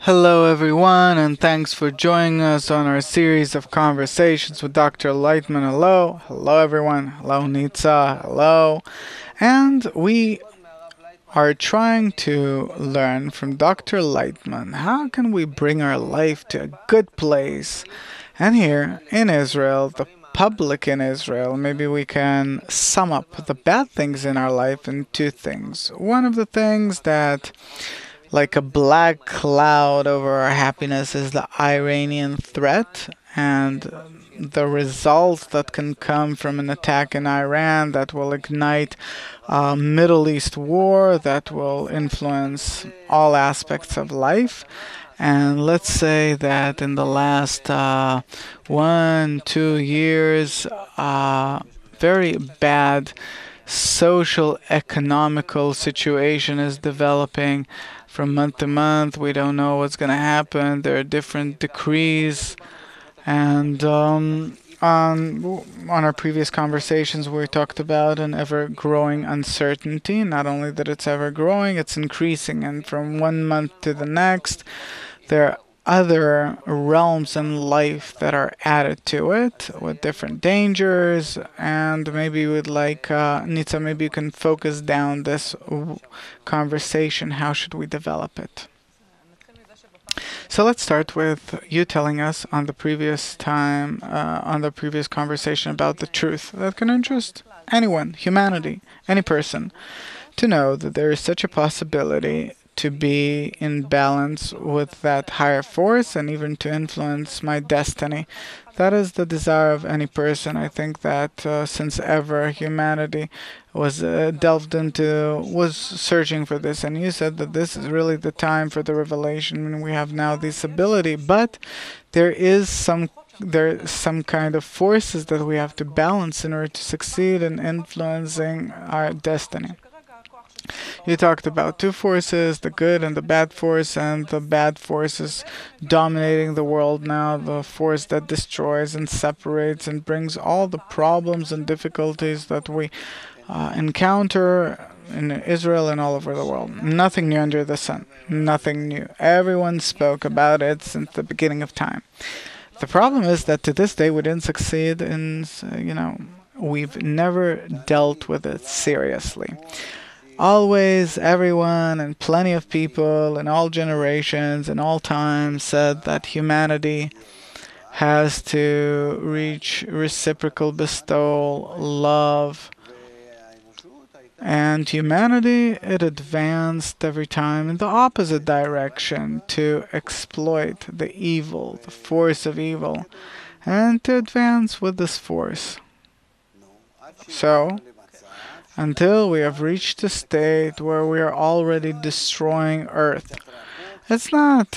Hello, everyone, and thanks for joining us on our series of conversations with Dr. Laitman. Hello, hello, everyone. Hello, Nitsa. Hello. And we are trying to learn from Dr. Laitman how can we bring our life to a good place. And here in Israel, the public in Israel, maybe we can sum up the bad things in our life in two things. One of the things that like a black cloud over our happiness is the Iranian threat and the results that can come from an attack in Iran that will ignite a Middle East war that will influence all aspects of life. And let's say that in the last 1, 2 years, very bad social economical situation is developing from month to month. We don't know what's going to happen. There are different decrees. And on our previous conversations, we talked about an ever growing uncertainty. Not only that it's ever growing, it's increasing. And from one month to the next, there are other realms in life that are added to it with different dangers. And maybe you would like, Nitsa, maybe you can focus down this conversation. How should we develop it? So let's start with you telling us on the previous conversation about the truth that can interest anyone, humanity, any person, to know that there is such a possibility to be in balance with that higher force and even to influence my destiny. That is the desire of any person. I think that since ever humanity was was searching for this, and you said that this is really the time for the revelation, and we have now this ability. But there is some kind of forces that we have to balance in order to succeed in influencing our destiny. You talked about two forces, the good and the bad force, and the bad force is dominating the world now, the force that destroys and separates and brings all the problems and difficulties that we encounter in Israel and all over the world. Nothing new under the sun. Nothing new. Everyone spoke about it since the beginning of time. The problem is that to this day we didn't succeed in, we've never dealt with it seriously. Always, everyone, and plenty of people in all generations and all times said that humanity has to reach reciprocal bestowal, love. And humanity, it advanced every time in the opposite direction to exploit the evil, the force of evil, and to advance with this force. So, until we have reached a state where we are already destroying Earth. It's not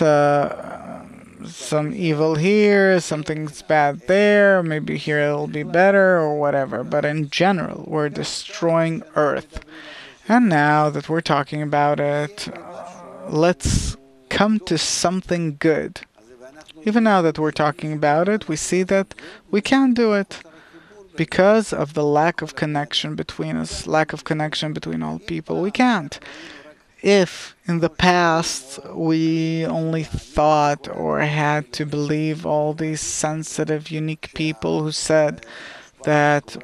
some evil here, something's bad there, maybe here it'll be better or whatever, but in general, we're destroying Earth. And now that we're talking about it, let's come to something good. Even now that we're talking about it, we see that we can do it. Because of the lack of connection between us, lack of connection between all people, we can't. If in the past we only thought or had to believe all these sensitive, unique people who said that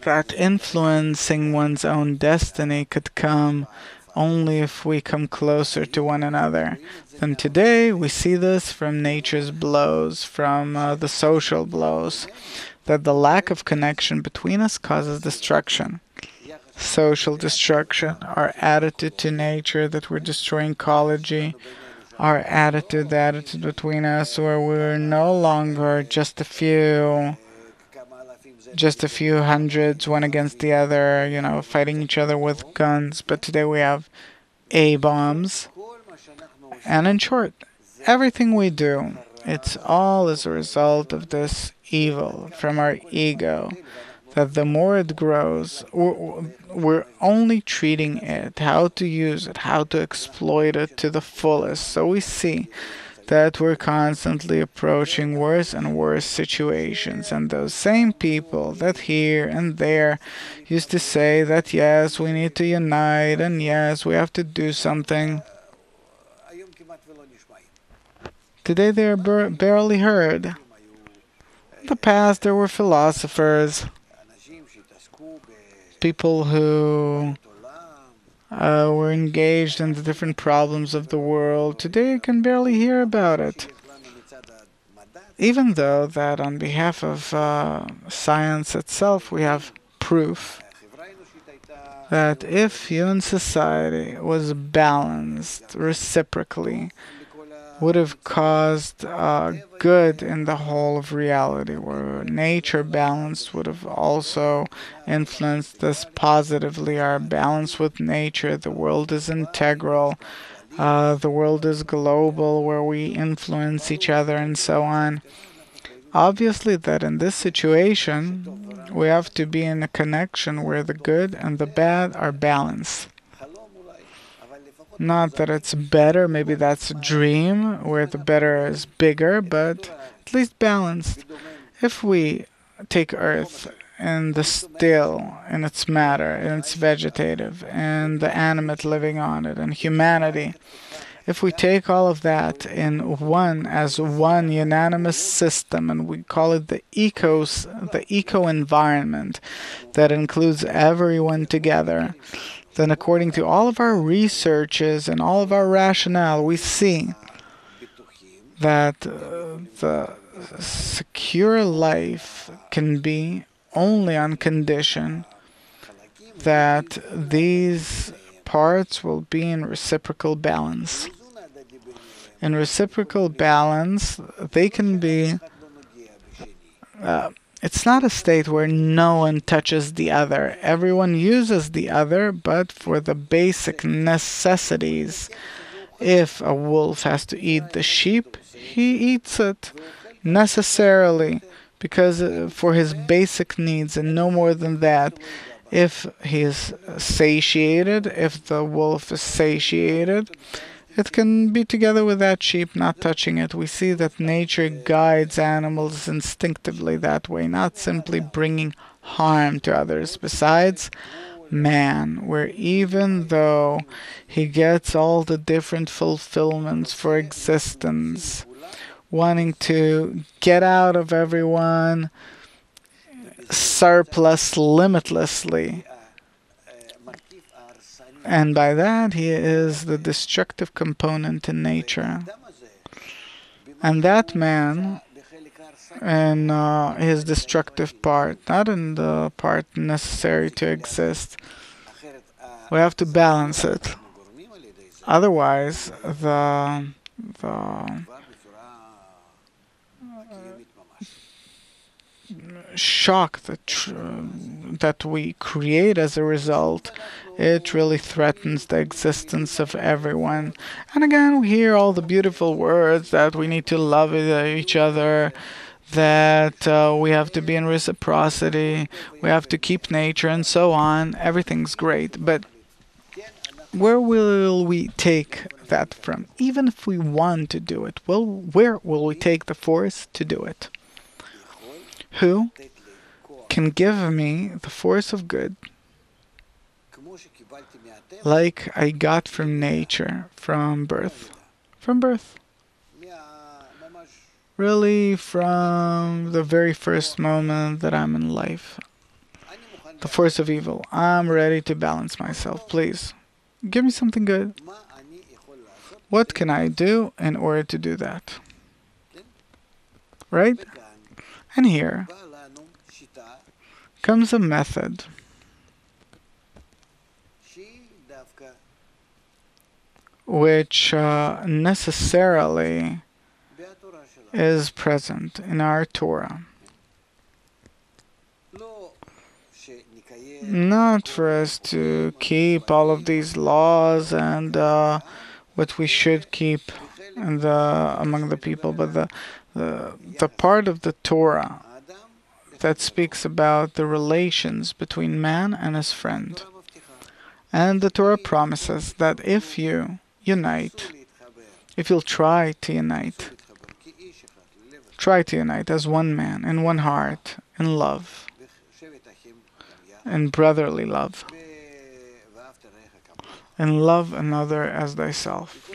that influencing one's own destiny could come only if we come closer to one another. And today we see this from nature's blows, from the social blows, that the lack of connection between us causes destruction. Social destruction, our attitude to nature, that we're destroying ecology, our attitude, the attitude between us, where we're no longer just a few hundreds, one against the other, fighting each other with guns. But today we have A-bombs. And in short, everything we do, it's all as a result of this evil from our ego. That the more it grows, we're only treating it, how to use it, how to exploit it to the fullest. So we see that we're constantly approaching worse and worse situations. And those same people that here and there used to say that yes, we need to unite and yes, we have to do something, today they are barely heard. In the past, there were philosophers, people who were engaged in the different problems of the world. Today, you can barely hear about it. Even though that on behalf of science itself, we have proof that if human society was balanced reciprocally, would have caused good in the whole of reality, where nature balance would have also influenced us positively. Our balance with nature, the world is integral, the world is global, where we influence each other and so on. Obviously, that in this situation, we have to be in a connection where the good and the bad are balanced. Not that it's better, maybe that's a dream where the better is bigger, but at least balanced. If we take Earth and the still in its matter, in its vegetative, and the animate living on it, and humanity, if we take all of that in one as one unanimous system, and we call it the eco environment that includes everyone together, then according to all of our researches and all of our rationale, we see that the secure life can be only on condition that these parts will be in reciprocal balance. In reciprocal balance, they can be it's not a state where no one touches the other. Everyone uses the other, but for the basic necessities. If a wolf has to eat the sheep, he eats it necessarily because for his basic needs and no more than that. If he is satiated, if the wolf is satiated, it can be together with that sheep, not touching it. We see that nature guides animals instinctively that way, not simply bringing harm to others. Besides, man, where even though he gets all the different fulfillments for existence, wanting to get out of everyone, surplus limitlessly, and by that, he is the destructive component in nature. And that man, in his destructive part, not in the part necessary to exist, we have to balance it. Otherwise, the shock that we create as a result, it really threatens the existence of everyone. And again, we hear all the beautiful words that we need to love each other, that we have to be in reciprocity, we have to keep nature, and so on. Everything's great, but where will we take that from? Even if we want to do it, well, where will we take the force to do it? Who can give me the force of good like I got from nature, from birth? From birth. Really, from the very first moment that I'm in life. The force of evil. I'm ready to balance myself. Please, give me something good. What can I do in order to do that? Right? And here comes a method which necessarily is present in our Torah. Not for us to keep all of these laws and what we should keep among the people, but the part of the Torah that speaks about the relations between man and his friend. And the Torah promises that if you unite if you'll try to unite as one man, in one heart, in love, in brotherly love, and love another as thyself,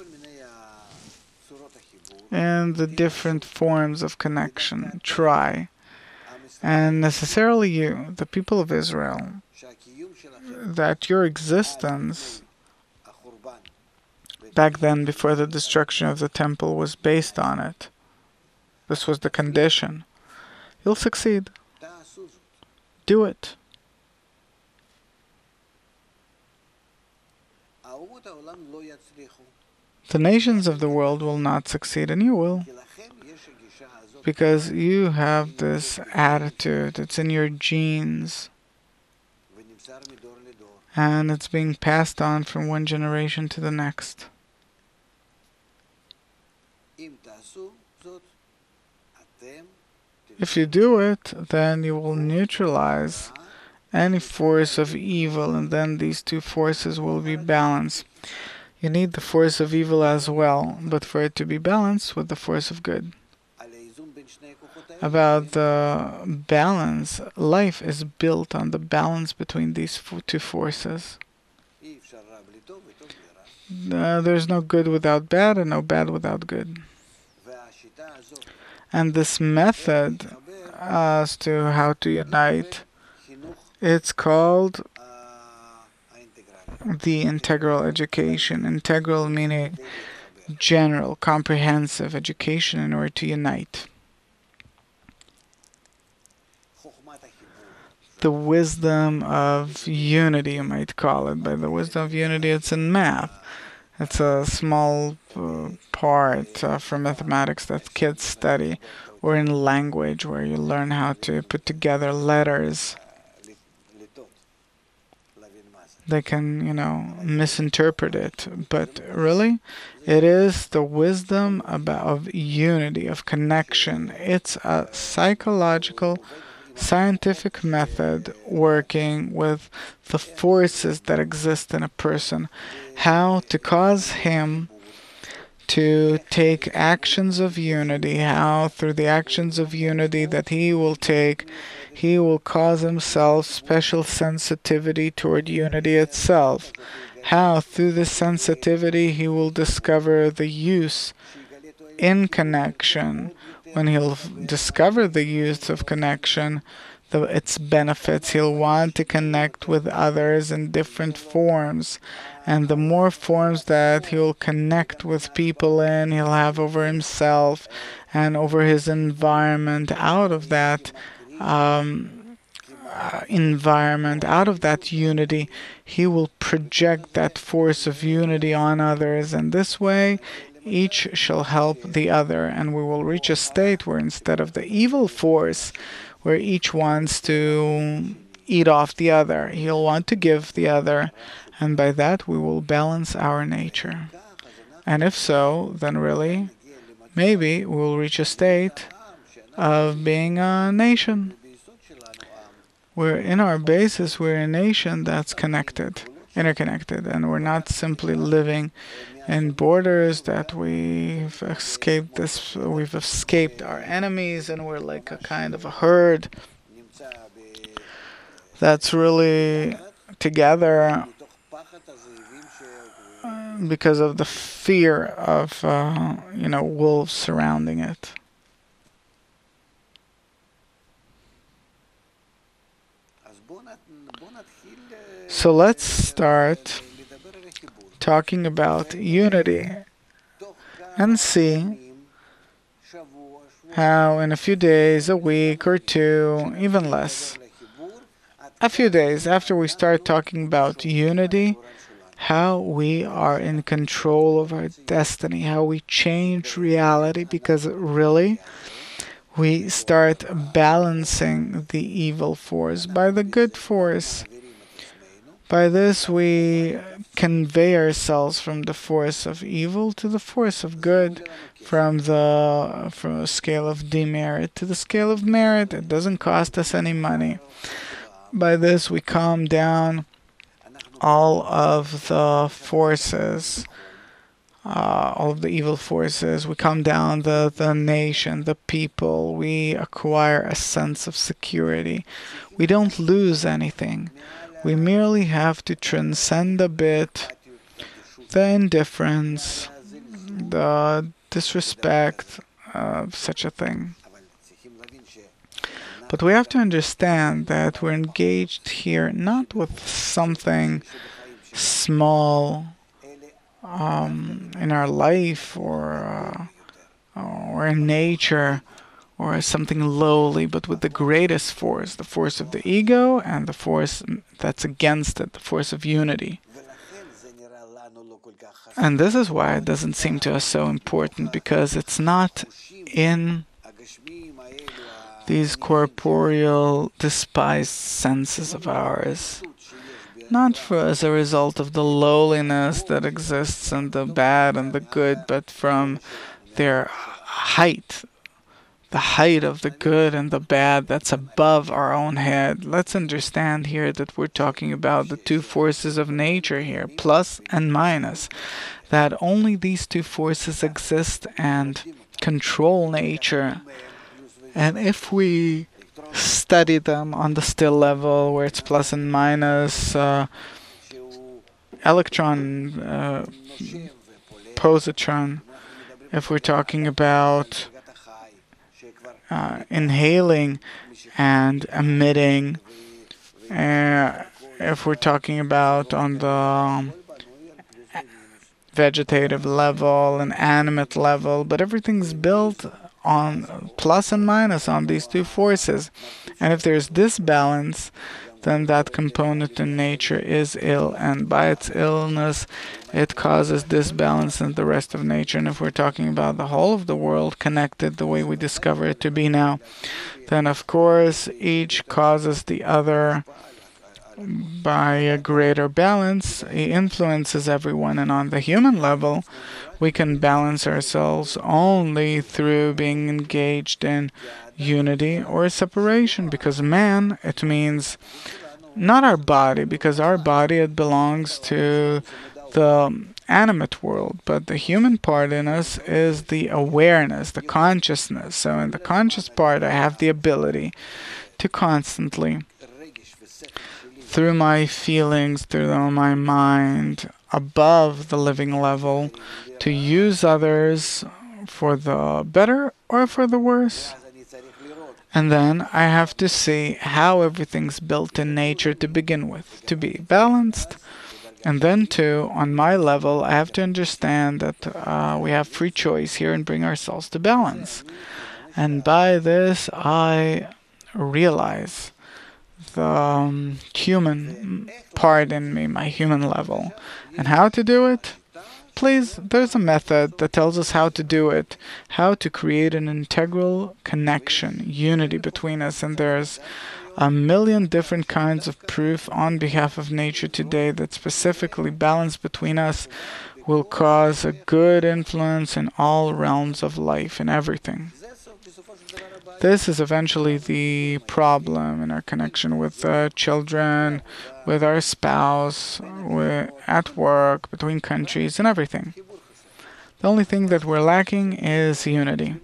and the different forms of connection. Try. And necessarily you, the people of Israel, that your existence back then, before the destruction of the temple, was based on it. This was the condition. You'll succeed. Do it. The nations of the world will not succeed, and you will. Because you have this attitude, it's in your genes, and it's being passed on from one generation to the next. If you do it, then you will neutralize any force of evil, and then these two forces will be balanced. You need the force of evil as well, but for it to be balanced with the force of good. About the balance, life is built on the balance between these two forces. There's no good without bad, and no bad without good. And this method as to how to unite, it's called the integral education. Integral meaning general, comprehensive education in order to unite. The wisdom of unity, you might call it. By the wisdom of unity, it's in math. It's a small part from mathematics that kids study, or in language, where you learn how to put together letters. They can, misinterpret it, but really, it is the wisdom of unity, of connection. It's a psychological, scientific method working with the forces that exist in a person, how to cause him to take actions of unity, how through the actions of unity that he will take, he will cause himself special sensitivity toward unity itself, how through this sensitivity he will discover the use in connection. When he'll discover the use of connection, its benefits, he'll want to connect with others in different forms. And the more forms that he'll connect with people in, he'll have over himself and over his environment. Out of that environment, out of that unity, he will project that force of unity on others. And this way, each shall help the other, and we will reach a state where instead of the evil force, where each wants to eat off the other, he'll want to give the other, and by that we will balance our nature. And if so, then really, maybe we will reach a state of being a nation. Where in our basis we're a nation that's connected, interconnected, and we're not simply living in borders that we've escaped our enemies, and we're like a kind of a herd that's really together because of the fear of wolves surrounding it. So let's start talking about unity and see how in a few days, a week or two, even less, a few days after we start talking about unity, how we are in control of our destiny, how we change reality, because really we start balancing the evil force by the good force. By this, we convey ourselves from the force of evil to the force of good, from a scale of demerit to the scale of merit. It doesn't cost us any money. By this, we calm down all of the forces all of the evil forces. We calm down the nation, the people. We acquire a sense of security. We don't lose anything. We merely have to transcend a bit the indifference, the disrespect of such a thing. But we have to understand that we're engaged here not with something small in our life or in nature or something lowly, but with the greatest force, the force of the ego and the force that's against it, the force of unity. And this is why it doesn't seem to us so important, because it's not in these corporeal, despised senses of ours, not as a result of the lowliness that exists in the bad and the good, but from their height, the height of the good and the bad that's above our own head. Let's understand here that we're talking about the two forces of nature here, plus and minus, that only these two forces exist and control nature. And if we study them on the still level, where it's plus and minus, electron, positron, if we're talking about inhaling and emitting, if we're talking about on the vegetative level and animate level, but everything's built on plus and minus on these two forces. And if there's disbalance, then that component in nature is ill, and by its illness, it causes disbalance in the rest of nature. And if we're talking about the whole of the world connected the way we discover it to be now, then of course each causes the other by a greater balance. It influences everyone, and on the human level, we can balance ourselves only through being engaged in unity or separation, because man, it means not our body, because our body, it belongs to the animate world, but the human part in us is the awareness, the consciousness. So in the conscious part, I have the ability to constantly, through my feelings, through my mind, above the living level, to use others for the better or for the worse. And then I have to see how everything's built in nature to begin with, to be balanced. And then too, on my level, I have to understand that we have free choice here and bring ourselves to balance. And by this, I realize the human part in me, my human level. And how to do it? Please, there's a method that tells us how to do it, how to create an integral connection, unity between us. And there's a million different kinds of proof on behalf of nature today that specifically balance between us will cause a good influence in all realms of life and everything. This is eventually the problem in our connection with children, with our spouse, at work, between countries, and everything. The only thing that we're lacking is unity.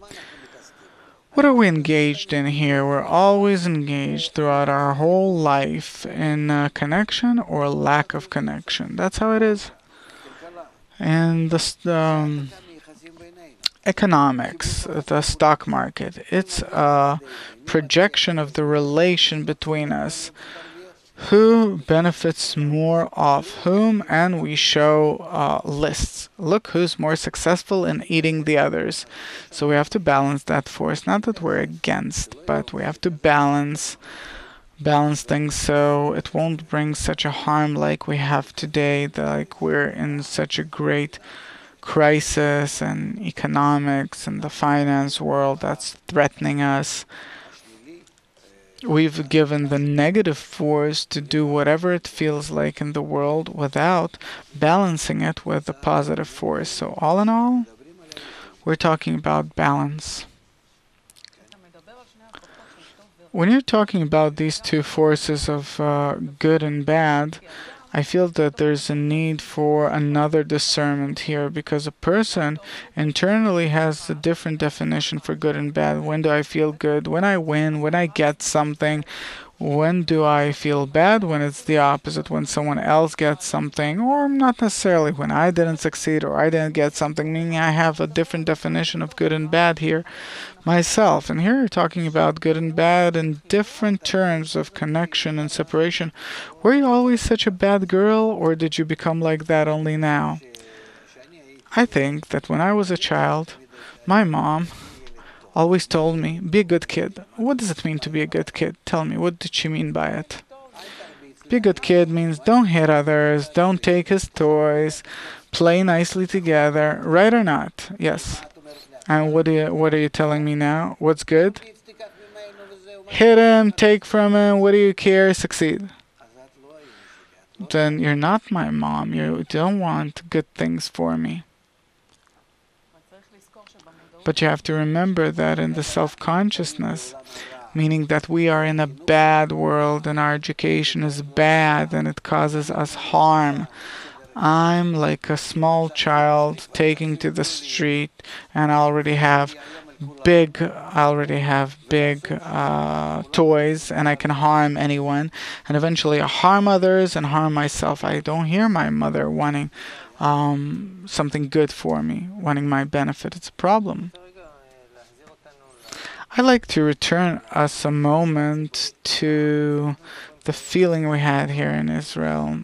What are we engaged in here? We're always engaged throughout our whole life in connection or lack of connection. That's how it is. And the economics, the stock market, it's a projection of the relation between us. Who benefits more off whom, and we show lists. Look who's more successful in eating the others. So we have to balance that force. Not that we're against, but we have to balance things so it won't bring such a harm like we have today, like we're in such a great crisis and economics and the finance world that's threatening us. We've given the negative force to do whatever it feels like in the world without balancing it with the positive force. So all in all, we're talking about balance. When you're talking about these two forces of good and bad, I feel that there's a need for another discernment here because a person internally has a different definition for good and bad. When do I feel good? When I win, when I get something. When do I feel bad? When it's the opposite, when someone else gets something, or not necessarily when I didn't succeed or I didn't get something, meaning I have a different definition of good and bad here myself. And here you're talking about good and bad in different terms of connection and separation. Were you always such a bad girl, or did you become like that only now? I think that when I was a child, my mom always told me, be a good kid. What does it mean to be a good kid? Tell me, what did she mean by it? Be a good kid means don't hit others, don't take his toys, play nicely together, right or not? Yes. And what are you telling me now? What's good? Hit him, take from him, what do you care? Succeed. Then you're not my mom. You don't want good things for me. But you have to remember that in the self-consciousness, meaning that we are in a bad world and our education is bad and it causes us harm. I'm like a small child taking to the street and I already have big toys and I can harm anyone and eventually I harm others and harm myself. I don't hear my mother wanting something good for me, wanting my benefit. It's a problem. I'd like to return us a moment to the feeling we had here in Israel.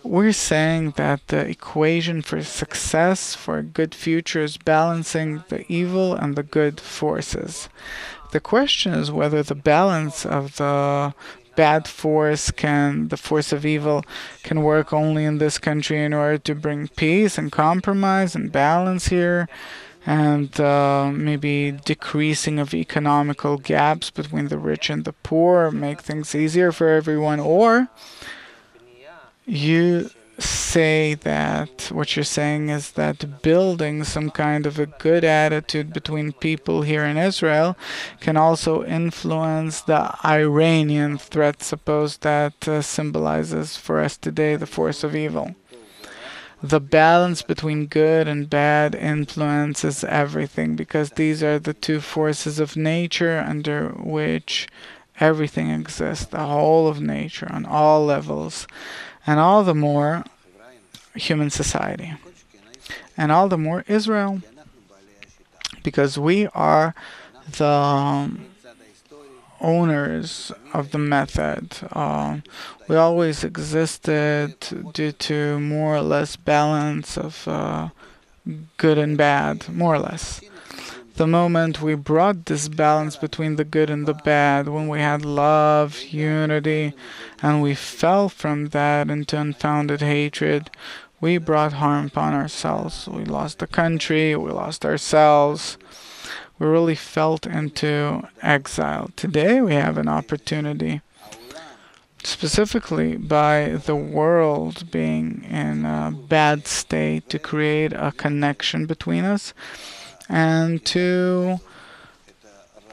We're saying that the equation for success, for a good future, is balancing the evil and the good forces. The question is whether the balance of the bad force the force of evil, can work only in this country in order to bring peace and compromise and balance here, and maybe decreasing of economical gaps between the rich and the poor, make things easier for everyone, or you say that what you're saying is that building some kind of a good attitude between people here in Israel can also influence the Iranian threat, suppose that symbolizes for us today the force of evil. The balance between good and bad influences everything because these are the two forces of nature under which everything exists, the whole of nature on all levels. And all the more human society. And all the more Israel. Because we are the owners of the method. We always existed due to more or less balance of good and bad, more or less. The moment we brought this balance between the good and the bad, when we had love, unity, and we fell from that into unfounded hatred, we brought harm upon ourselves. We lost the country, we lost ourselves. We really felt into exile. Today we have an opportunity, specifically by the world being in a bad state, to create a connection between us and to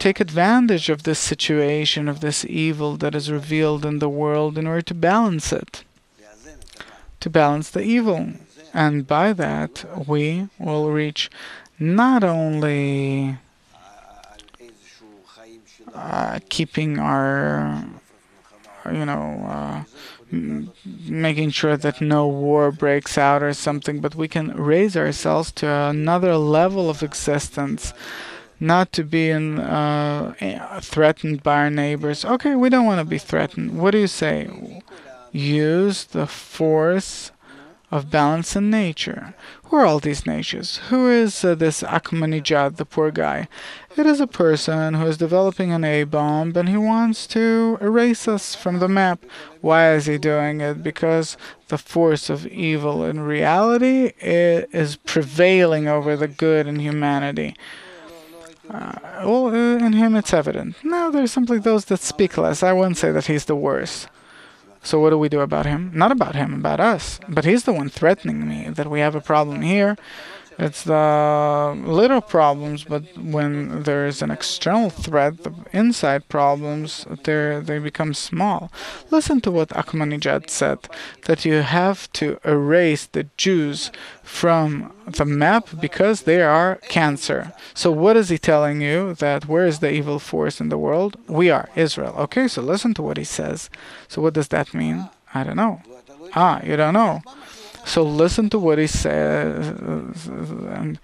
take advantage of this situation, of this evil that is revealed in the world in order to balance it, to balance the evil. And by that, we will reach not only keeping our, making sure that no war breaks out or something, but we can raise ourselves to another level of existence, not to be threatened by our neighbors. Okay, we don't want to be threatened. What do you say? Use the force of balance in nature. Who are all these natures? Who is this Ahmadinejad, the poor guy? It is a person who is developing an A-bomb and he wants to erase us from the map. Why is he doing it? Because the force of evil in reality is prevailing over the good in humanity. In him it's evident. Now there's simply those that speak less. I wouldn't say that he's the worst. So what do we do about him? Not about him, about us. But he's the one threatening me that we have a problem here. It's the little problems, but when there is an external threat, the inside problems, they become small. Listen to what Ahmadinejad said, that you have to erase the Jews from the map because they are cancer. So what is he telling you? That where is the evil force in the world? We are Israel. Okay, so listen to what he says. So what does that mean? I don't know. You don't know. So listen to what he says, and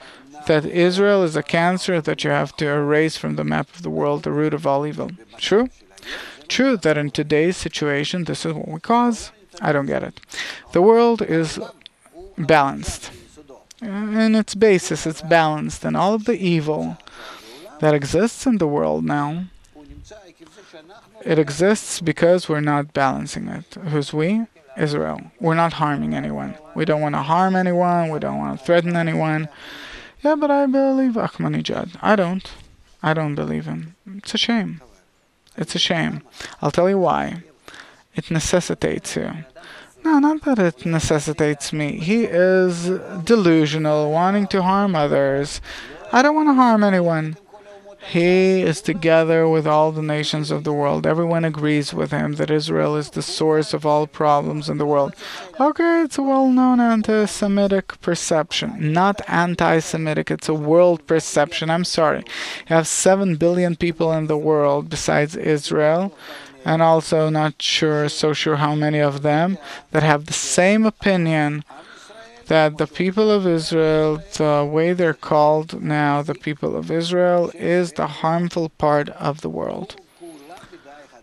that Israel is a cancer that you have to erase from the map of the world, the root of all evil. True? True that in today's situation, this is what we cause? I don't get it. The world is balanced. In its basis, it's balanced, and all of the evil that exists in the world now, it exists because we're not balancing it. Who's we? Israel. We're not harming anyone. We don't want to harm anyone. We don't want to threaten anyone. Yeah, but I believe Ahmadinejad. I don't. I don't believe him. It's a shame. It's a shame. I'll tell you why. It necessitates you. No, not that it necessitates me. He is delusional, wanting to harm others. I don't want to harm anyone. He is together with all the nations of the world. Everyone agrees with him that Israel is the source of all problems in the world. Okay, it's a well-known anti-Semitic perception. Not anti-Semitic, it's a world perception. I'm sorry. You have 7 billion people in the world besides Israel, and also not so sure how many of them that have the same opinion that the people of Israel, the way they're called now, the people of Israel, is the harmful part of the world.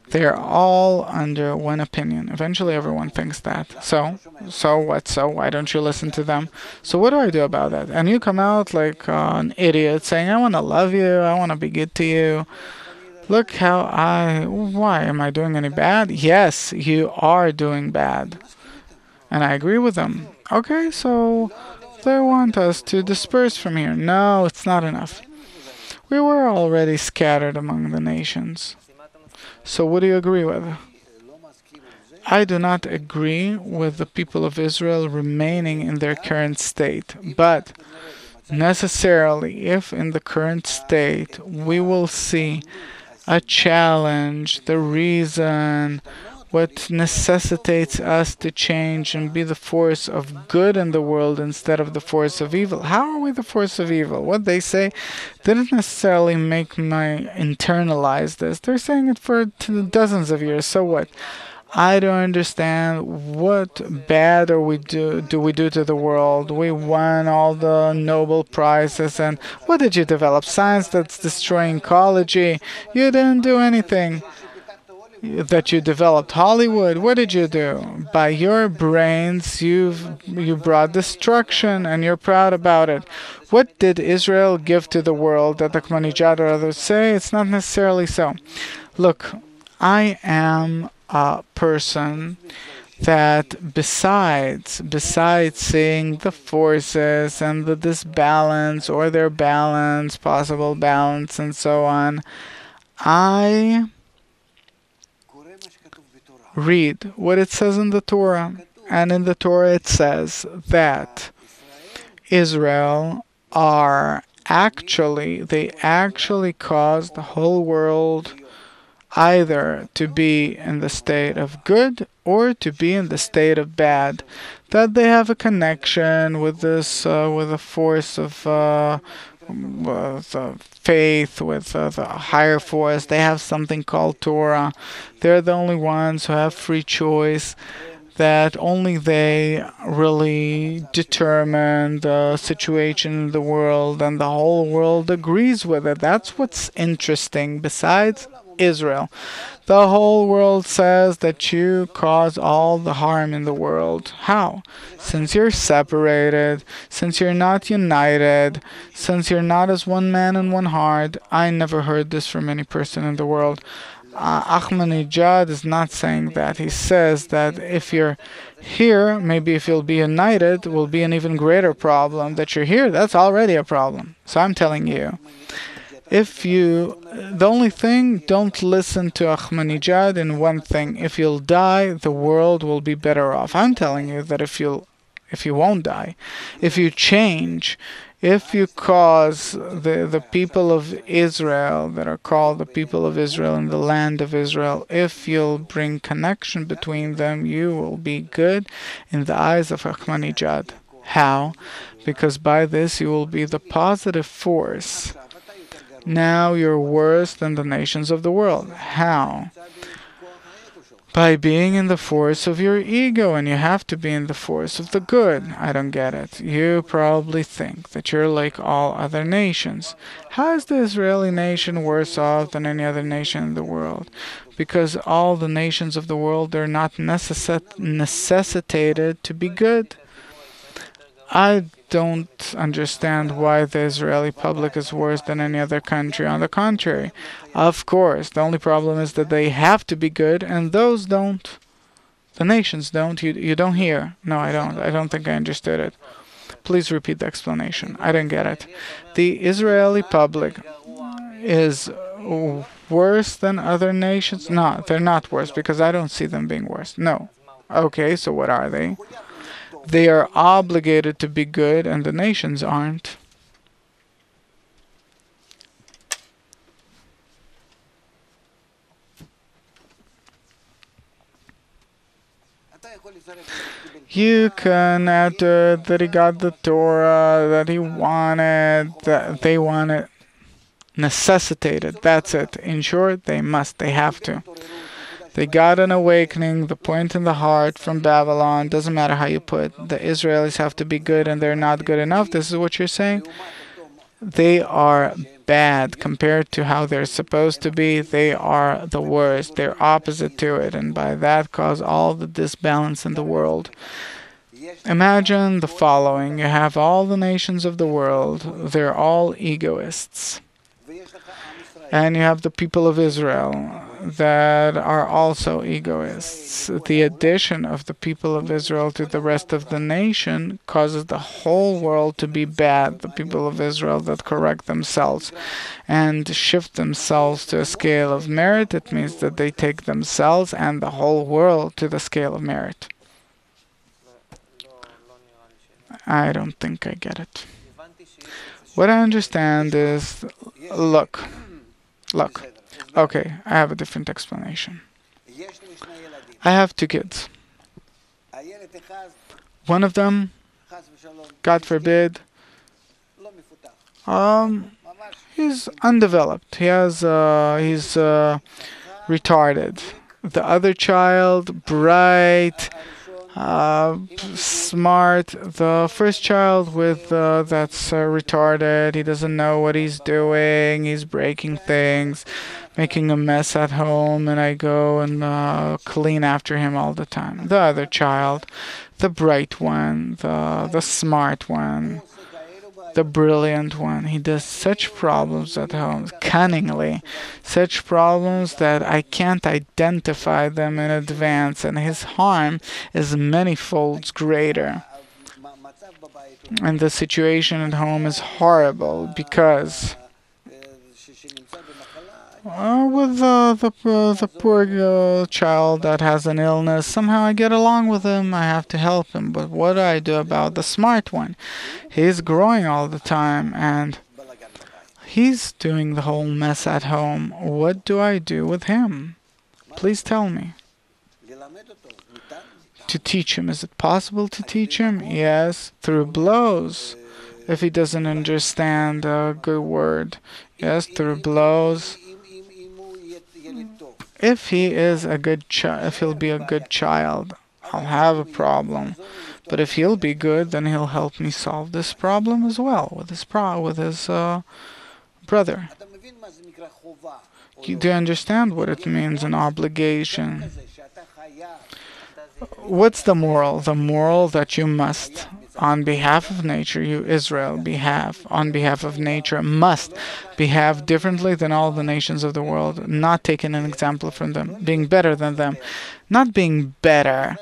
They are all under one opinion. Eventually everyone thinks that. So what? So why don't you listen to them? So what do I do about that? And you come out like an idiot saying, I want to love you, I want to be good to you. Look why? Am I doing any bad? Yes, you are doing bad. And I agree with them. Okay, so they want us to disperse from here. No, it's not enough. We were already scattered among the nations. So what do you agree with? I do not agree with the people of Israel remaining in their current state. But necessarily, if in the current state we will see a challenge, the reason, what necessitates us to change and be the force of good in the world instead of the force of evil. How are we the force of evil? What they say didn't necessarily make my internalize this. They're saying it for dozens of years. So what? I don't understand what bad do we do to the world. We won all the Nobel Prizes, and what did you develop? Science that's destroying ecology. You didn't do anything that you developed. Hollywood, what did you do? By your brains, you brought destruction, and you're proud about it. What did Israel give to the world that Ahmadinejad or others say? It's not necessarily so. Look, I am a person that besides seeing the forces and the disbalance or their balance, possible balance, and so on, I read what it says in the Torah. And in the Torah it says that Israel they actually caused the whole world either to be in the state of good or to be in the state of bad. That they have a connection with this, with a force of faith, with the higher force. They have something called Torah. They're the only ones who have free choice, that only they really determine the situation in the world, and the whole world agrees with it. That's what's interesting. Besides Israel, the whole world says that you cause all the harm in the world. How? Since you're separated, since you're not united, since you're not as one man and one heart. I never heard this from any person in the world. Ahmadinejad is not saying that. He says that if you're here, maybe if you'll be united, will be an even greater problem. That you're here, that's already a problem. So I'm telling you, the only thing, don't listen to Ahmadinejad in one thing. If you'll die, the world will be better off. I'm telling you that if you won't die, if you change, If you cause the people of Israel, that are called the people of Israel in the land of Israel, if you'll bring connection between them, you will be good in the eyes of Ahmadinejad. How? Because by this you will be the positive force. Now you're worse than the nations of the world. How? By being in the force of your ego, and you have to be in the force of the good. I don't get it. You probably think that you're like all other nations. How is the Israeli nation worse off than any other nation in the world? Because all the nations of the world are not necessitated to be good. I don't understand why the Israeli public is worse than any other country. On the contrary, of course, the only problem is that they have to be good and those don't. The nations don't. You don't hear. No, I don't. I don't think I understood it. Please repeat the explanation. I didn't get it. The Israeli public is worse than other nations? No, they're not worse because I don't see them being worse. No. Okay, so what are they? They are obligated to be good and the nations aren't. You can add that he got the Torah, that he wanted, that they wanted, necessitated. That's it. In short, they must, they have to. They got an awakening, the point in the heart from Babylon. Doesn't matter how you put it. The Israelis have to be good and they're not good enough. This is what you're saying? They are bad compared to how they're supposed to be. They are the worst. They're opposite to it, and by that cause all the disbalance in the world. Imagine the following. You have all the nations of the world. They're all egoists. And you have the people of Israel that are also egoists. The addition of the people of Israel to the rest of the nation causes the whole world to be bad. The people of Israel that correct themselves and shift themselves to a scale of merit, it means that they take themselves and the whole world to the scale of merit. I don't think I get it. What I understand is, look. Okay, I have a different explanation. I have two kids. One of them, God forbid, he's undeveloped. He's retarded. The other child, bright, smart. The first child with that's retarded. He doesn't know what he's doing. He's breaking things, making a mess at home, and I go and clean after him all the time. The other child, the bright one, the smart one, the brilliant one. He does such problems at home, cunningly, such problems that I can't identify them in advance, and his harm is many folds greater. And the situation at home is horrible because with the poor child that has an illness, somehow I get along with him. I have to help him. But what do I do about the smart one? He's growing all the time and he's doing the whole mess at home. What do I do with him? Please tell me. To teach him. Is it possible to teach him? Yes, through blows. If he doesn't understand a good word. Yes, through blows. If he is a good child, if he'll be a good child, I'll have a problem. But if he'll be good, then he'll help me solve this problem as well with his brother. Do you understand what it means, an obligation? What's the moral? The moral that you must, on behalf of nature, you Israel, on behalf of nature, must behave differently than all the nations of the world, not taking an example from them, being better than them, not being better,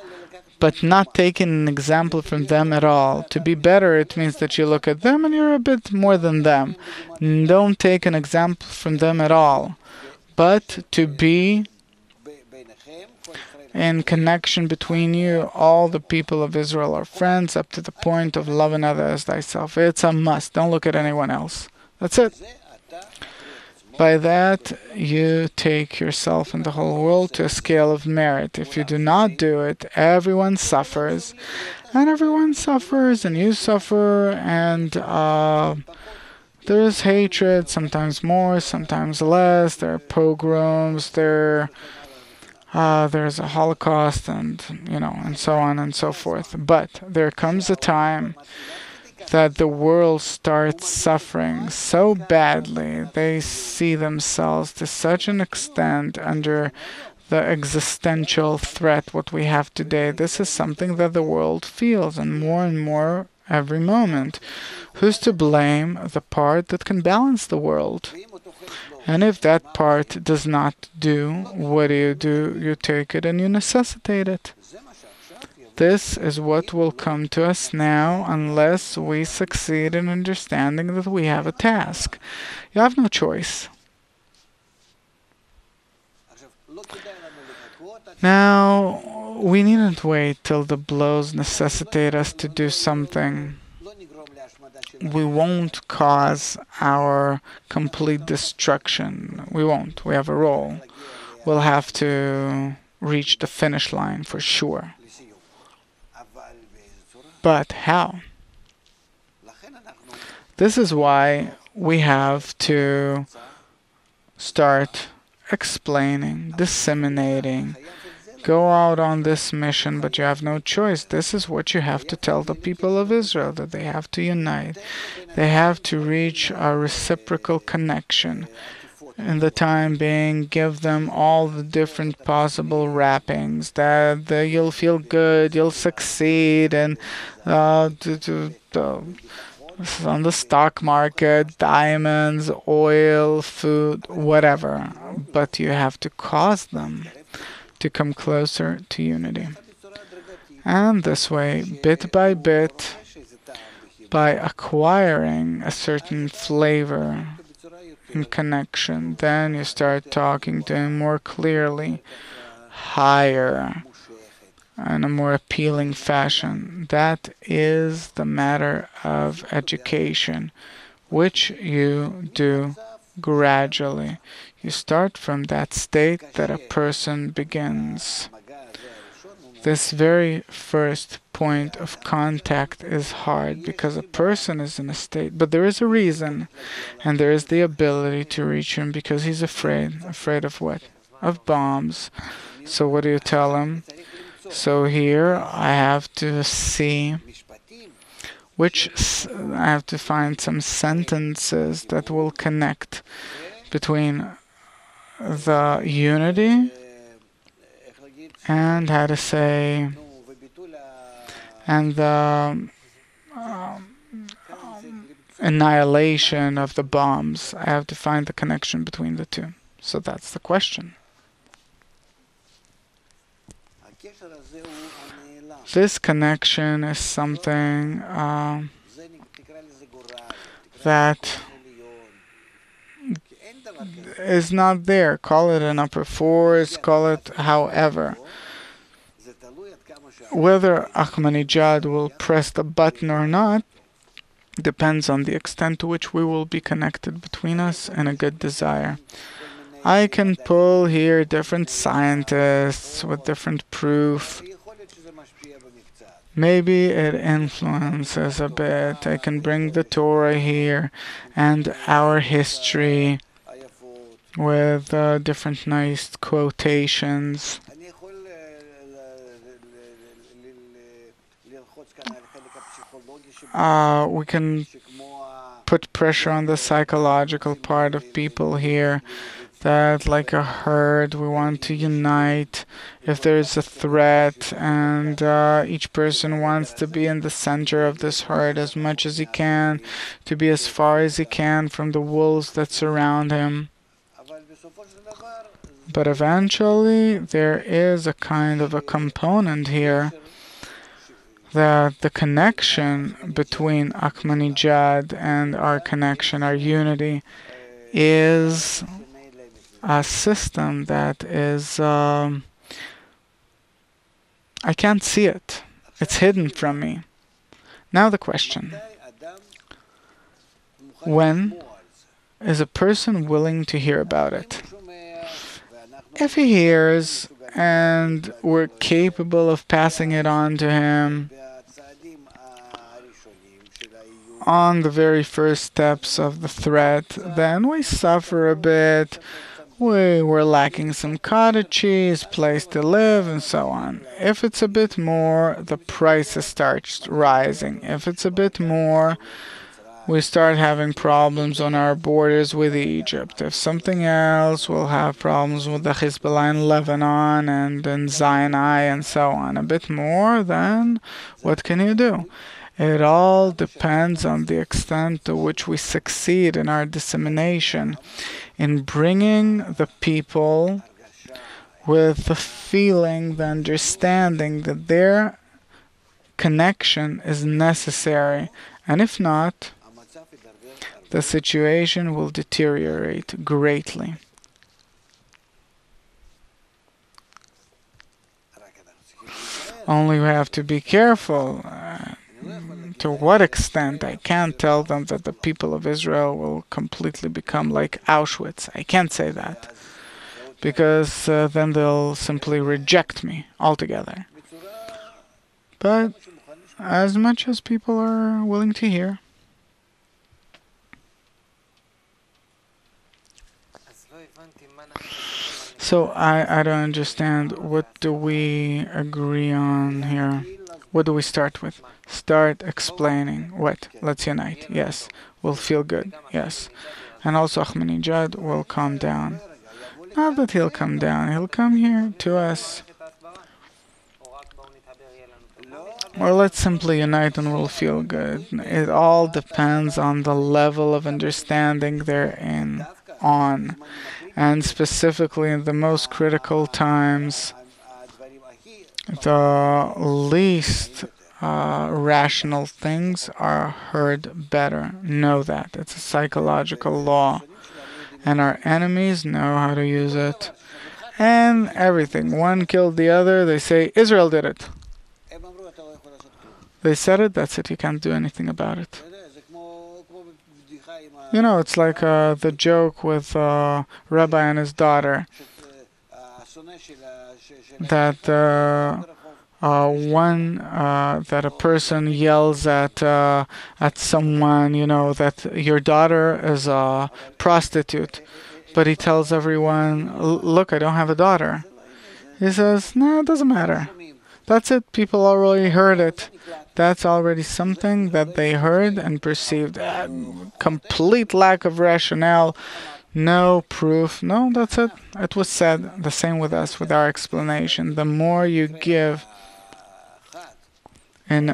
but not taking an example from them at all. To be better, it means that you look at them and you're a bit more than them. Don't take an example from them at all, but to be in connection between you. All the people of Israel are friends up to the point of love another as thyself. It's a must. Don't look at anyone else. That's it. By that, you take yourself and the whole world to a scale of merit. If you do not do it, everyone suffers, and everyone suffers, and you suffer, and there is hatred, sometimes more, sometimes less. There are pogroms, there's a Holocaust, and and so on and so forth. But there comes a time that the world starts suffering so badly, they see themselves to such an extent under the existential threat what we have today. This is something that the world feels, and more every moment. Who's to blame? The part that can balance the world. And if that part does not do, what do? You take it and you necessitate it. This is what will come to us now unless we succeed in understanding that we have a task. You have no choice. Now, we needn't wait till the blows necessitate us to do something. We won't cause our complete destruction. We won't. We have a role. We'll have to reach the finish line for sure. But how? This is why we have to start explaining, disseminating, go out on this mission, but you have no choice. This is what you have to tell the people of Israel, that they have to unite. They have to reach a reciprocal connection. In the time being, give them all the different possible wrappings that you'll feel good, you'll succeed, and on the stock market, diamonds, oil, food, whatever. But you have to cause them to come closer to unity. And this way, bit by bit, by acquiring a certain flavor and connection, then you start talking to him more clearly, higher, in a more appealing fashion. That is the matter of education, which you do gradually. You start from that state that a person begins. This very first point of contact is hard because a person is in a state, but there is a reason, and there is the ability to reach him because he's afraid. Afraid of what? Of bombs. So what do you tell him? So here I have to see I have to find some sentences that will connect between the unity and how to say, and the annihilation of the bombs. I have to find the connection between the two. So that's the question. This connection is something that is not there. Call it an upper force, call it however. Whether Ahmadinejad will press the button or not depends on the extent to which we will be connected between us and a good desire. I can pull here different scientists with different proof. Maybe it influences a bit. I can bring the Torah here and our history with different nice quotations. We can put pressure on the psychological part of people here, that like a herd we want to unite if there's a threat, and each person wants to be in the center of this herd as much as he can, to be as far as he can from the wolves that surround him. But eventually there is a kind of a component here that the connection between Ahmadinejad and our connection, our unity, is a system that is I can't see it. It's hidden from me. Now the question, when is a person willing to hear about it? If he hears and we're capable of passing it on to him on the very first steps of the threat, then we suffer a bit. We were lacking some cottages, place to live, and so on. If it's a bit more, the prices start rising. If it's a bit more, we start having problems on our borders with Egypt. If something else, we'll have problems with the Hezbollah in Lebanon and in Sinai and so on. A bit more, then what can you do? It all depends on the extent to which we succeed in our dissemination, in bringing the people with the feeling, the understanding that their connection is necessary. And if not, the situation will deteriorate greatly. Only we have to be careful. To what extent? I can't tell them that the people of Israel will completely become like Auschwitz. I can't say that. Because then they'll simply reject me altogether. But as much as people are willing to hear. So I don't understand. What do we agree on here? What do we start with? Start explaining what? Let's unite. Yes. We'll feel good. Yes. And also Ahmadinejad will calm down. Not that he'll come down. He'll come here to us. Or let's simply unite and we'll feel good. It all depends on the level of understanding they're on. And specifically in the most critical times, the least rational things are heard better. Know that. It's a psychological law. And our enemies know how to use it. And everything. One killed the other. They say, Israel did it. They said it. That's it. You can't do anything about it. You know, it's like the joke with Rabbi and his daughter. That that a person yells at someone, you know, that your daughter is a prostitute, but he tells everyone, look, I don't have a daughter. He says, no, it doesn't matter. That's it. People already heard it. That's already something that they heard and perceived. Complete lack of rationale. No proof. No, that's it. It was said. The same with us, with our explanation. The more you give in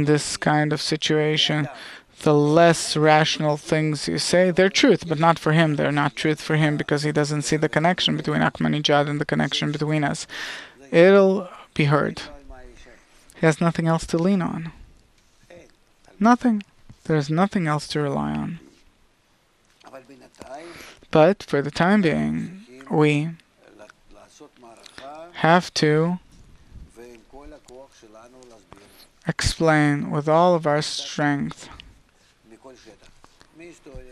this kind of situation, the less rational things you say. They're truth, but not for him. They're not truth for him because he doesn't see the connection between Ahmadinejad and the connection between us. It'll be heard. He has nothing else to lean on. Nothing. There's nothing else to rely on. But for the time being, we have to explain with all of our strength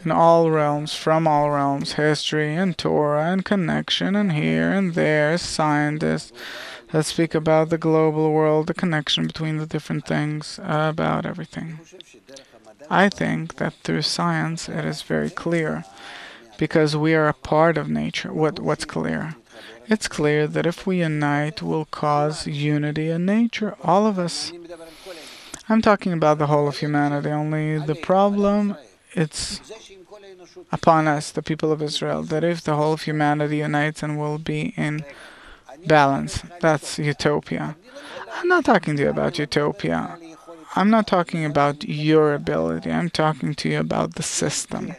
in all realms, from all realms, history and Torah and connection and here and there, scientists that speak about the global world, the connection between the different things, about everything. I think that through science it is very clear, because we are a part of nature. What's clear? It's clear that if we unite, we'll cause unity in nature, all of us. I'm talking about the whole of humanity, only the problem, it's upon us, the people of Israel, that if the whole of humanity unites and will be in balance, that's utopia. I'm not talking to you about utopia. I'm not talking about your ability. I'm talking to you about the system.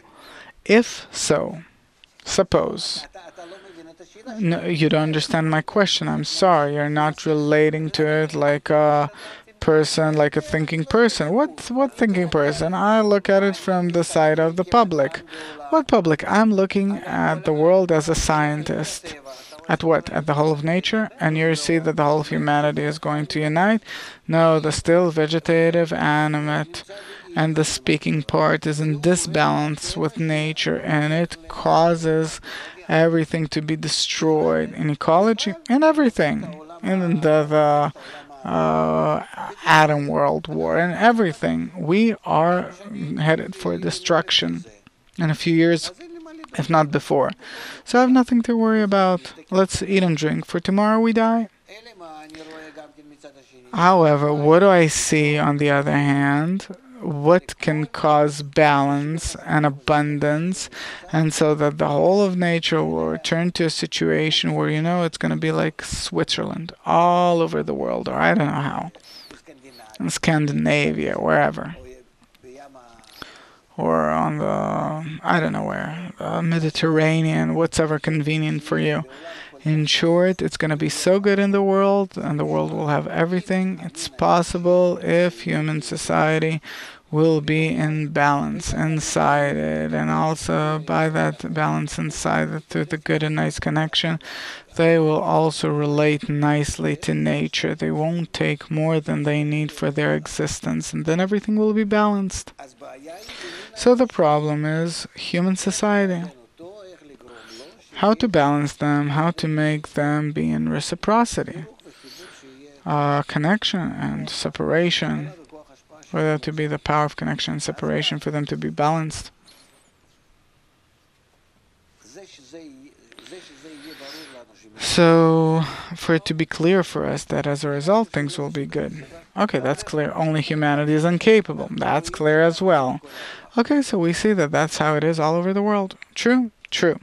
If so, suppose. No, you don't understand my question. I'm sorry. You're not relating to it like a person, like a thinking person. What thinking person? I look at it from the side of the public. What public? I'm looking at the world as a scientist. At what? At the whole of nature? And you see that the whole of humanity is going to unite? No, the still vegetative, animate, and the speaking part is in disbalance with nature, and it causes everything to be destroyed in ecology and everything. In atom world war and everything. We are headed for destruction in a few years, if not before. So I have nothing to worry about. Let's eat and drink, for tomorrow we die. However, what do I see on the other hand? What can cause balance and abundance, and so that the whole of nature will return to a situation where it's going to be like Switzerland all over the world, or I don't know how, in Scandinavia, wherever, or on the, I don't know where, Mediterranean, whatever convenient for you. In short, it's going to be so good in the world, and the world will have everything. It's possible if human society will be in balance inside it, and also by that balance inside it, through the good and nice connection, they will also relate nicely to nature. They won't take more than they need for their existence, and then everything will be balanced. So the problem is human society. How to balance them, how to make them be in reciprocity, connection and separation, for there to be the power of connection and separation, for them to be balanced. So, for it to be clear for us that as a result things will be good. Okay, that's clear. Only humanity is incapable. That's clear as well. Okay, so we see that that's how it is all over the world. True? True.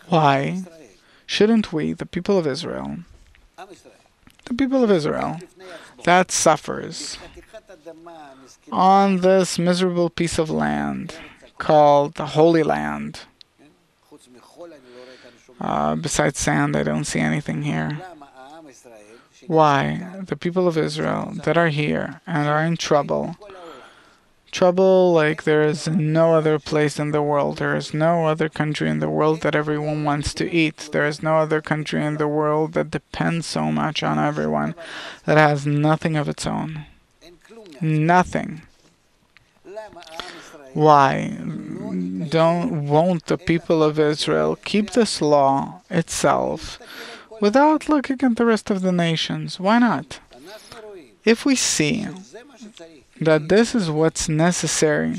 Why shouldn't we, the people of Israel, that suffers on this miserable piece of land called the Holy Land? Besides sand, I don't see anything here. Why the people of Israel that are here and are in trouble like there is no other place in the world. There is no other country in the world that everyone wants to eat. There is no other country in the world that depends so much on everyone, that has nothing of its own. Nothing. Why won't the people of Israel keep this law itself without looking at the rest of the nations? Why not? If we see that this is what's necessary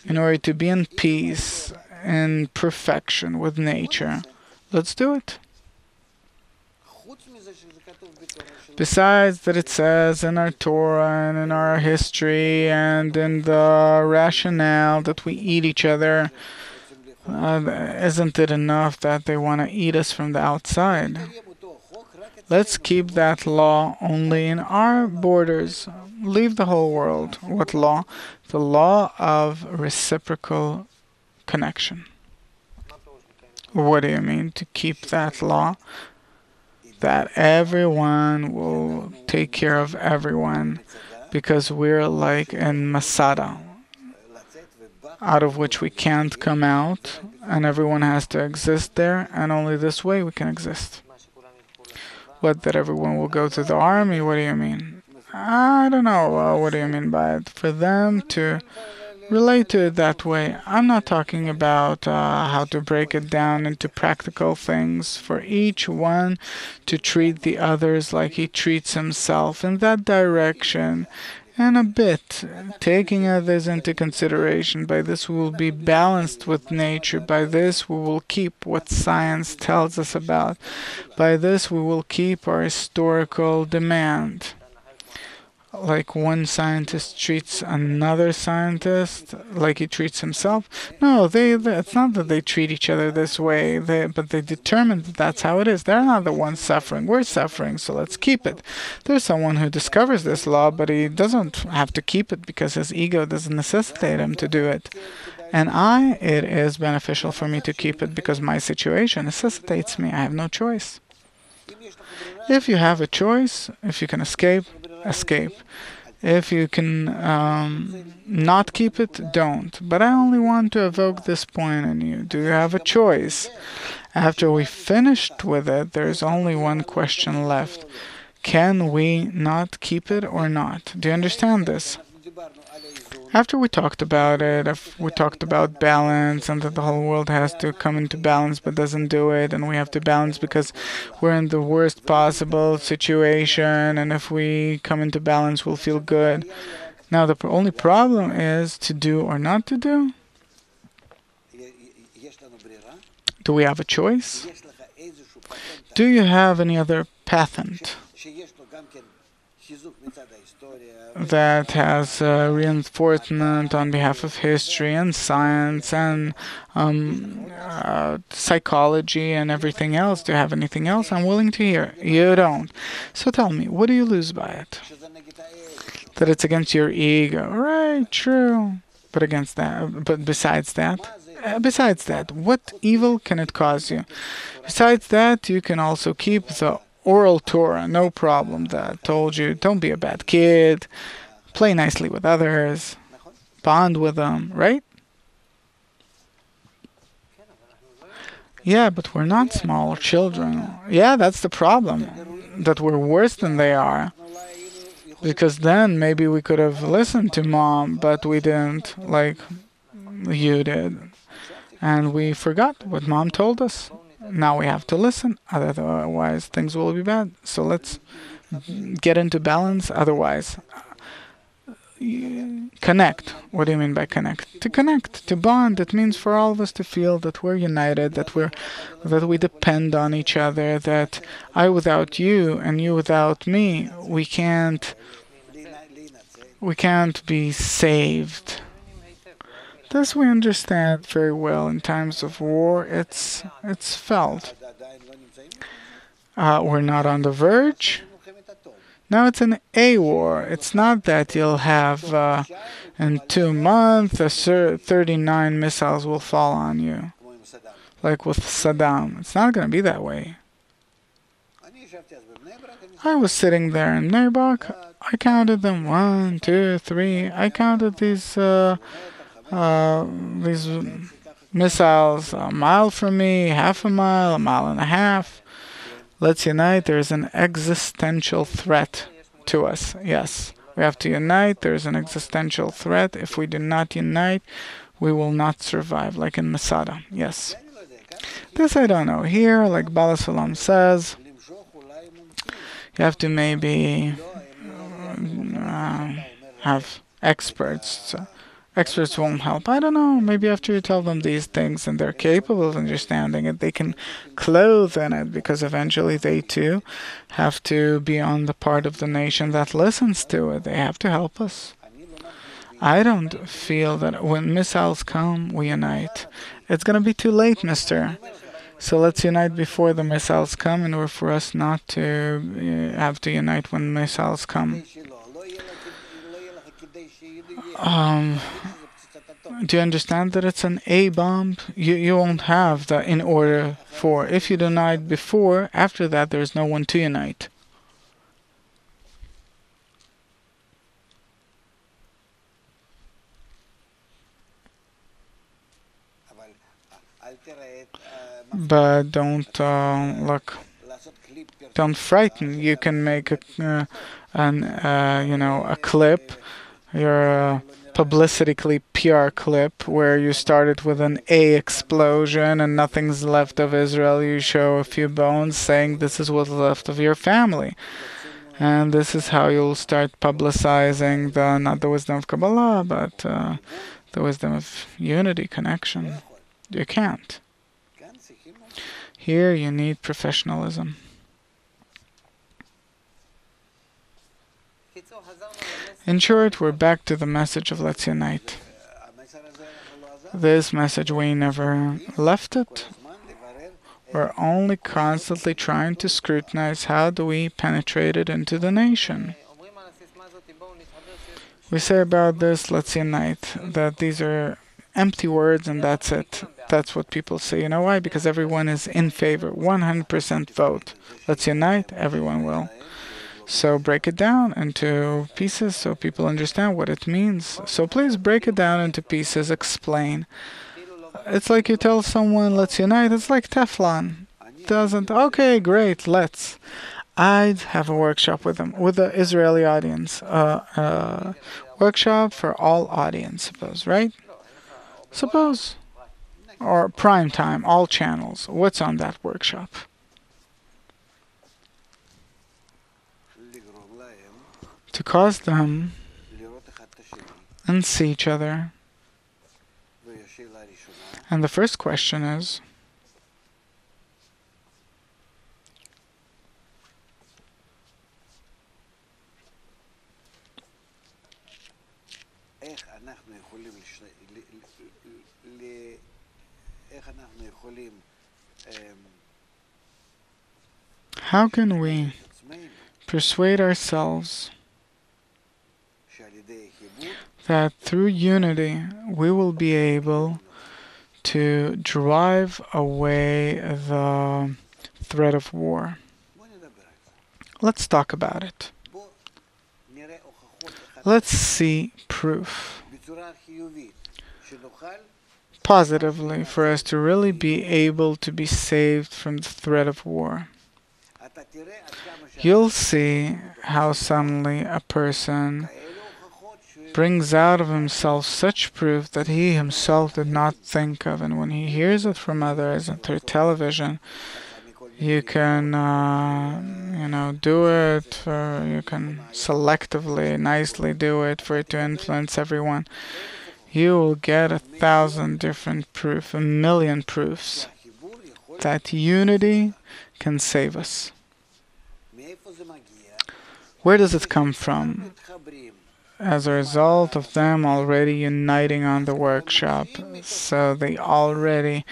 in order to be in peace and perfection with nature, let's do it. Besides that, it says in our Torah and in our history and in the rationale that we eat each other, isn't it enough that they want to eat us from the outside? Let's keep that law only in our borders. Leave the whole world. What law? The law of reciprocal connection. What do you mean to keep that law? That everyone will take care of everyone, because we're like in Masada, out of which we can't come out, and everyone has to exist there, and only this way we can exist. What, that everyone will go to the army? What do you mean? I don't know. What do you mean by it? For them to relate to it that way. I'm not talking about how to break it down into practical things, for each one to treat the others like he treats himself, in that direction, and a bit taking others into consideration. By this we will be balanced with nature. By this we will keep what science tells us about. By this we will keep our historical demand. Like one scientist treats another scientist like he treats himself. No, it's not that they treat each other this way, but they determine that that's how it is. They're not the ones suffering. We're suffering, so let's keep it. There's someone who discovers this law, but he doesn't have to keep it because his ego doesn't necessitate him to do it. And it is beneficial for me to keep it because my situation necessitates me. I have no choice. If you have a choice, if you can escape, escape. If you can not keep it, don't. But I only want to evoke this point in you. Do you have a choice? After we finished with it, there's only one question left. Can we not keep it or not? Do you understand this? After we talked about it, if we talked about balance and that the whole world has to come into balance but doesn't do it, and we have to balance because we're in the worst possible situation, and if we come into balance, we'll feel good. Now, the only problem is to do or not to do. Do we have a choice? Do you have any other patent that has reinforcement on behalf of history and science and psychology and everything else? Do you have anything else? I'm willing to hear. You don't. So tell me, what do you lose by it? That it's against your ego. Right, true. But besides that, what evil can it cause you? Besides that, you can also keep the oral Torah, no problem. That told you, don't be a bad kid, play nicely with others, bond with them, right? Yeah, but we're not small children. Yeah, that's the problem, that we're worse than they are. Because then maybe we could have listened to mom, but we didn't, like you did. And we forgot what mom told us. Now we have to listen, otherwise things will be bad. So let's get into balance, otherwise. Connect. What do you mean by connect? To connect, to bond. It means for all of us to feel that we're united, that we depend on each other, that I without you and you without me, we can't be saved. This we understand very well. In times of war, it's felt. We're not on the verge. Now it's an A war. It's not that you'll have in 2 months 39 missiles will fall on you, like with Saddam. It's not going to be that way. I was sitting there in Neibach. I counted them 1, 2, 3. I counted these missiles a mile from me, half a mile and a half. Let's unite. There's an existential threat to us. Yes, we have to unite. There's an existential threat. If we do not unite, we will not survive, like in Masada. Yes. This I don't know. Here, like Bala Salam says, you have to maybe have experts. Experts won't help. I don't know. Maybe after you tell them these things and they're capable of understanding it, they can clothe in it, because eventually they too have to be on the part of the nation that listens to it. They have to help us. I don't feel that when missiles come, we unite. It's going to be too late, mister. So let's unite before the missiles come, in order for us not to have to unite when missiles come. Do you understand that it's an A bomb? You won't have the in order for. If you unite before, after that there's no one to unite. But don't don't frighten. You can make a clip, your publicity clip, PR clip, where you started with an A explosion and nothing's left of Israel. You show a few bones, saying this is what's left of your family. And this is how you'll start publicizing not the wisdom of Kabbalah, but the wisdom of unity, connection. You can't. Here you need professionalism. In short, we're back to the message of Let's Unite. This message, we never left it. We're only constantly trying to scrutinize how do we penetrate it into the nation. We say about this, Let's Unite, that these are empty words and that's it. That's what people say. You know why? Because everyone is in favor. 100% vote. Let's unite, everyone will. So break it down into pieces so people understand what it means. So please break it down into pieces, explain. it's like you tell someone, let's unite. It's like Teflon. Doesn't, okay, great, let's. I'd have a workshop with them, with the Israeli audience. Workshop for all audience, suppose, right? Suppose. Or prime time, all channels. What's on that workshop? To cause them and see each other. And the first question is, how can we persuade ourselves that through unity we will be able to drive away the threat of war? Let's talk about it. Let's see proof positively for us to really be able to be saved from the threat of war. You'll see how suddenly a person brings out of himself such proof that he himself did not think of, and when he hears it from others and through television, you can, do it, or you can selectively, nicely do it for it to influence everyone. You will get 1,000 different proofs, 1,000,000 proofs that unity can save us. Where does it come from? As a result of them already uniting on the workshop. So they already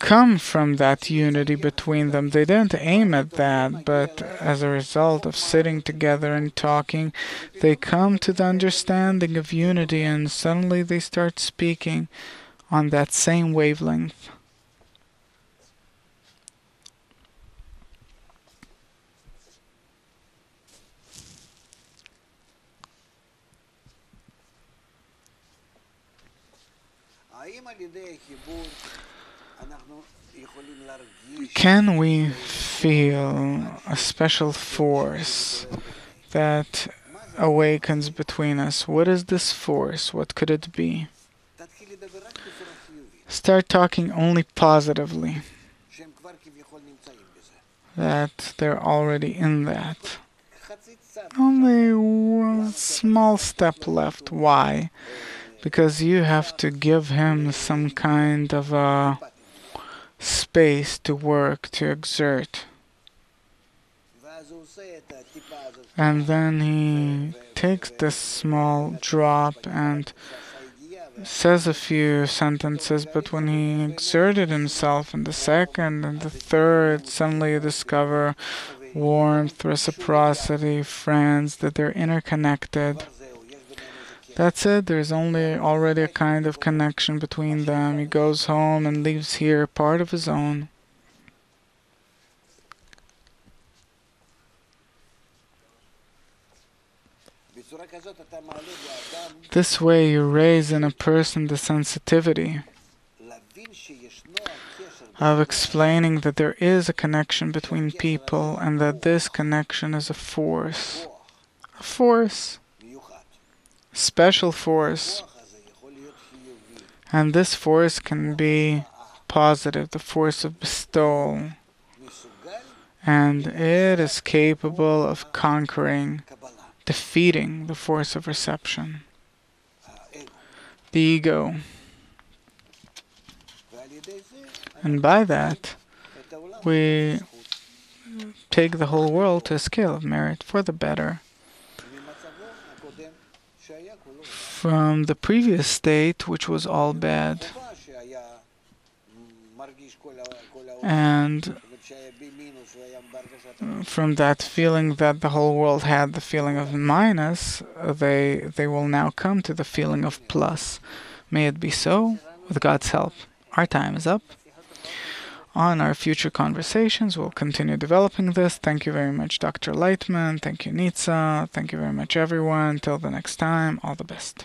come from that unity between them. They didn't aim at that, but as a result of sitting together and talking, they come to the understanding of unity, and suddenly they start speaking on that same wavelength. Can we feel a special force that awakens between us? What is this force? What could it be? Start talking only positively, that they're already in that. Only one small step left. Why? Because you have to give him some kind of a space to work, to exert. And then he takes this small drop and says a few sentences, but when he exerted himself in the second and the third, suddenly you discover warmth, reciprocity, friends, that they're interconnected. That's it. There's already a kind of connection between them. He goes home and leaves here part of his own. This way you raise in a person the sensitivity of explaining that there is a connection between people and that this connection is a force. A force. Special force. And this force can be positive, the force of bestowal. And it is capable of conquering, defeating the force of reception, the ego. And by that, we take the whole world to a scale of merit for the better. From the previous state, which was all bad, and from that feeling that the whole world had the feeling of minus, they will now come to the feeling of plus. May it be so, with God's help. Our time is up. On our future conversations, we'll continue developing this. Thank you very much, Dr. Laitman. Thank you, Nitsa. Thank you very much, everyone. Till the next time, all the best.